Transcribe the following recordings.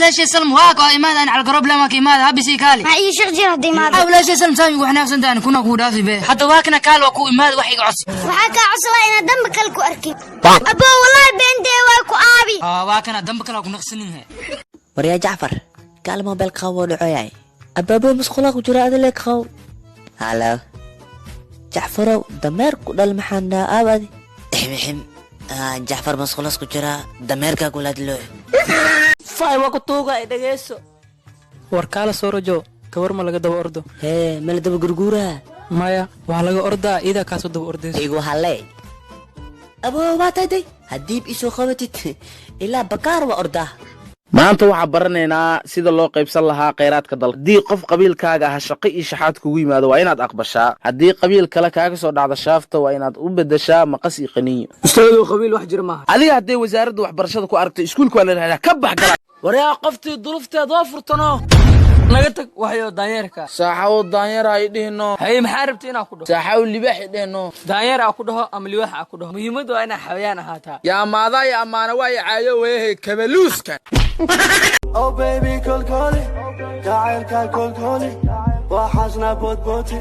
ولا شيء سلم واقع إيمان أنا على القرب لما كيماد هبسي كالي أي شيخ جرى ديماد ولا شيء سلم سامي وإحنا سنتان كنا كودا في بيه حتى واكنا كال وكو إيمان وحي عص وحكى عصلا إن دمك الكو أركي أبو والله بنتي واكو أبي واكنا دمك لو كنا خسنين وريا جعفر قال ما بالقهوة دعوي أبابو مسخلاق وجرى هذا لك خو هلا جعفر دمر كل المحنة أبدي حم جعفر مسخلاص كجرى دمر كقول هذا فاي وقت توقع دقيسو warkaala soo rajo gabar ma laga daba ordo hee ma la daba gurguraa maya waxaa laga ordaa iida kaasoo daba ordayso igu halee aboo waa tayday haddiib isoo qabatid ilaa bakaar waa ordaa maanta waxaa baranaynaa sida loo qaybsan lahaa kheyraadka dalka haddii qof qabiilkaaga ah shaqo iyo shaxaad kugu yimaado waa inaad aqbashaa haddii qabiil kale kaaga soo dhacda shaafta waa inaad u bedeshaa maqas iyo qaniinyo ustaadoo qabiil wax jira maaha adiga hadday wasaaradda waxbarashada ku aragtay iskuulka waa la yidhahdaa ka bax gala waryaa qoftii dulufteed waa furtano naga tag waxyo daanyeerka saaxaw daanyeer ay dhihino hay maxaa rabtay inaa ku dhaho saaxaw libaax dhihino daanyeer aa ku dhaho ama liwaax aa ku dhaho muhiimaddu waa inaa xawayaan ahaataa yaa maadaa iyo ammaana waa i caayo weehe kabaluuska Oh baby kolkoli jacaylka kolkoli waxaasna boodbooti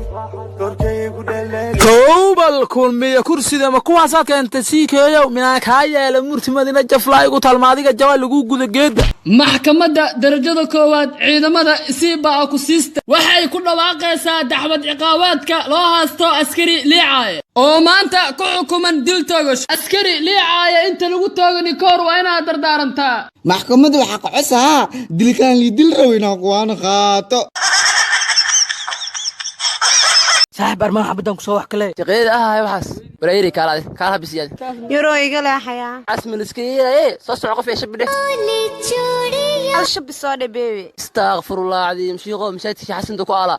korkaygu dheeldheeli kowbal kulmiya kursida ma kuwaasaad keentay sii keeyow minaa kaa yeela murtimadina jaflaa igu talmaadiga jaba lagu guda geedda maxkamadda darajada koowaad ciidamada isiibaa ku siista waxay ku dhawaaqaysaa dacwad ciqaabaadka loo haasto askari liicaaye oo maanta ku xukuman dil toogash askari liicaaye inta lagu toogani koor waa inaad dardaarantaa maxkamaddu waxaa qocosahaa dilkaan lii dil raweyna kuwaana qaato saaxib armaan xabadan kusoo wax kale shaqeeda ahaay waxaas wareeri kaalaade kaala bisiyaad يرو يقول حياة asmin iska yeeray soo soco qof yeesha bidhe الشب صار بيبي astaghfirullah azim shiiqo masaajidka xasan ku ala